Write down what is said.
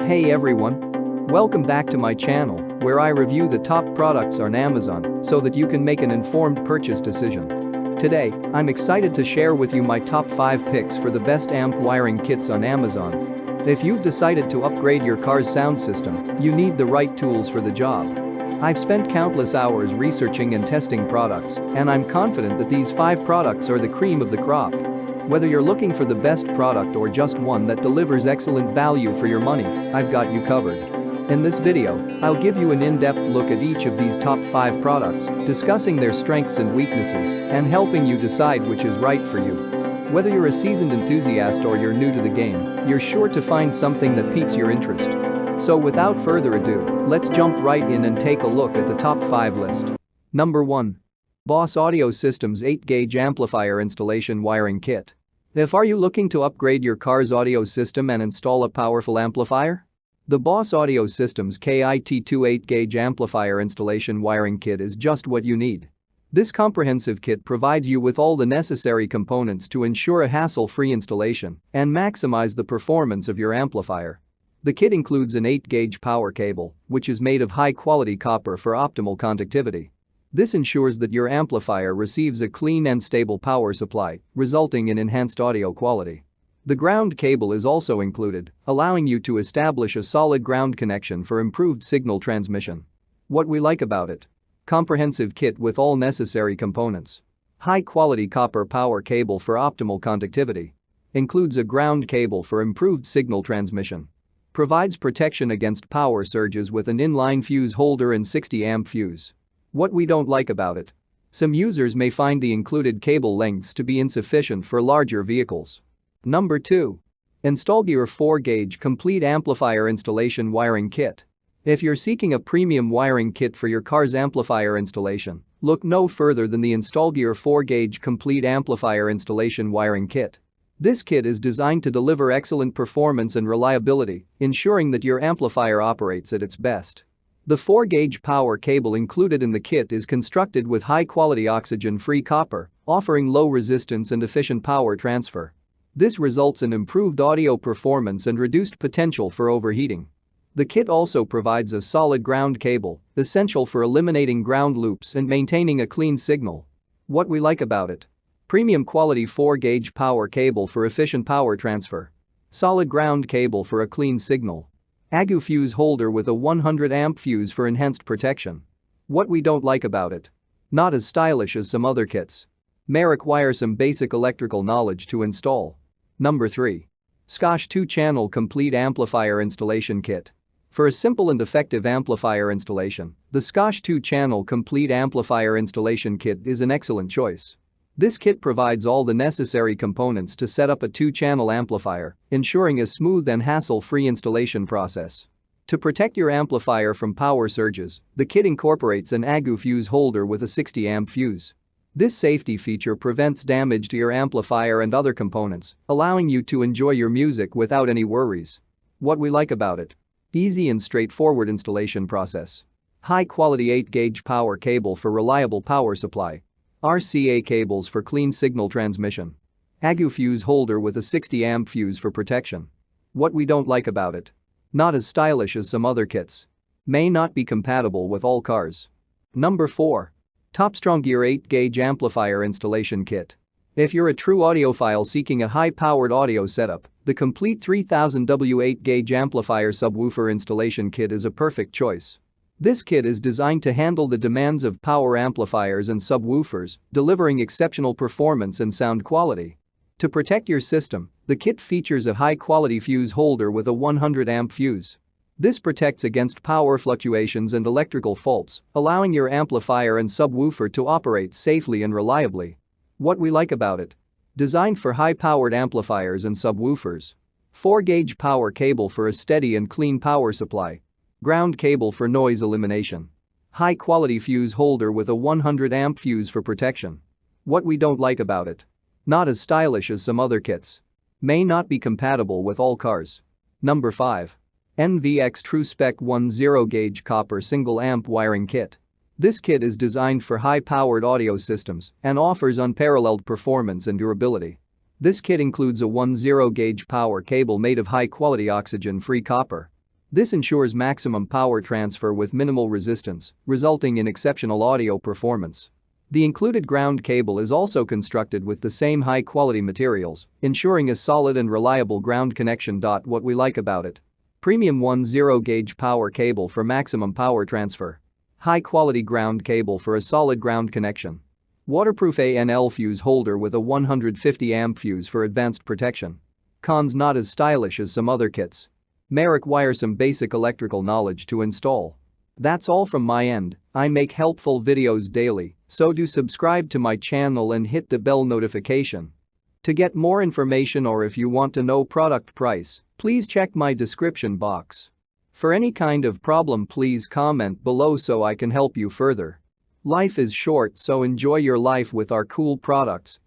Hey everyone! Welcome back to my channel, where I review the top products on Amazon so that you can make an informed purchase decision. Today, I'm excited to share with you my top 5 picks for the best amp wiring kits on Amazon. If you've decided to upgrade your car's sound system, you need the right tools for the job. I've spent countless hours researching and testing products, and I'm confident that these 5 products are the cream of the crop. Whether you're looking for the best product or just one that delivers excellent value for your money, I've got you covered. In this video, I'll give you an in-depth look at each of these top 5 products, discussing their strengths and weaknesses, and helping you decide which is right for you. Whether you're a seasoned enthusiast or you're new to the game, you're sure to find something that piques your interest. So without further ado, let's jump right in and take a look at the top 5 list. Number 1. Boss Audio Systems 8-Gauge Amplifier Installation Wiring Kit. Are you looking to upgrade your car's audio system and install a powerful amplifier? The Boss Audio Systems KIT2 8-Gauge Amplifier Installation Wiring Kit is just what you need. This comprehensive kit provides you with all the necessary components to ensure a hassle-free installation and maximize the performance of your amplifier. The kit includes an 8-gauge power cable, which is made of high-quality copper for optimal conductivity. This ensures that your amplifier receives a clean and stable power supply, resulting in enhanced audio quality. The ground cable is also included, allowing you to establish a solid ground connection for improved signal transmission. What we like about it: comprehensive kit with all necessary components. High-quality copper power cable for optimal conductivity. Includes a ground cable for improved signal transmission. Provides protection against power surges with an inline fuse holder and 60-amp fuse. What we don't like about it: some users may find the included cable lengths to be insufficient for larger vehicles. Number 2. Installgear 4-Gauge Complete Amplifier Installation Wiring Kit. If you're seeking a premium wiring kit for your car's amplifier installation, look no further than the Installgear 4-Gauge Complete Amplifier Installation Wiring Kit. This kit is designed to deliver excellent performance and reliability, ensuring that your amplifier operates at its best. The 4-gauge power cable included in the kit is constructed with high-quality oxygen-free copper, offering low resistance and efficient power transfer. This results in improved audio performance and reduced potential for overheating. The kit also provides a solid ground cable, essential for eliminating ground loops and maintaining a clean signal. What we like about it: premium quality 4-gauge power cable for efficient power transfer. Solid ground cable for a clean signal. AGU fuse holder with a 100-amp fuse for enhanced protection. What we don't like about it: not as stylish as some other kits. May require some basic electrical knowledge to install. Number 3. Scotch 2-Channel Complete Amplifier Installation Kit. For a simple and effective amplifier installation, the Scotch 2-Channel Complete Amplifier Installation Kit is an excellent choice. This kit provides all the necessary components to set up a 2-channel amplifier, ensuring a smooth and hassle-free installation process. To protect your amplifier from power surges, the kit incorporates an AGU fuse holder with a 60-amp fuse. This safety feature prevents damage to your amplifier and other components, allowing you to enjoy your music without any worries. What we like about it: easy and straightforward installation process. High-quality 8-gauge power cable for reliable power supply. RCA cables for clean signal transmission. AGU fuse holder with a 60-amp fuse for protection. What we don't like about it: not as stylish as some other kits. May not be compatible with all cars. Number 4. Topstronggear 8-Gauge Amplifier Installation Kit. If you're a true audiophile seeking a high-powered audio setup, the complete 3000W 8-Gauge Amplifier Subwoofer Installation Kit is a perfect choice. This kit is designed to handle the demands of power amplifiers and subwoofers, delivering exceptional performance and sound quality. To protect your system, the kit features a high-quality fuse holder with a 100-amp fuse. This protects against power fluctuations and electrical faults, allowing your amplifier and subwoofer to operate safely and reliably. What we like about it: designed for high-powered amplifiers and subwoofers. 4-gauge power cable for a steady and clean power supply. Ground cable for noise elimination. High-quality fuse holder with a 100-amp fuse for protection. What we don't like about it: not as stylish as some other kits. May not be compatible with all cars. Number 5. NVX TrueSpec 10-Gauge Copper Single Amp Wiring Kit. This kit is designed for high-powered audio systems and offers unparalleled performance and durability. This kit includes a 10-gauge power cable made of high-quality oxygen-free copper. This ensures maximum power transfer with minimal resistance, resulting in exceptional audio performance. The included ground cable is also constructed with the same high-quality materials, ensuring a solid and reliable ground connection. What we like about it: premium 10-gauge power cable for maximum power transfer. High-quality ground cable for a solid ground connection. Waterproof ANL fuse holder with a 150 amp fuse for advanced protection. Cons: not as stylish as some other kits. May require some basic electrical knowledge to install. That's all from my end. I make helpful videos daily, so do subscribe to my channel and hit the bell notification. To get more information, or if you want to know product price, please check my description box. For any kind of problem, please comment below so I can help you further. Life is short, so enjoy your life with our cool products.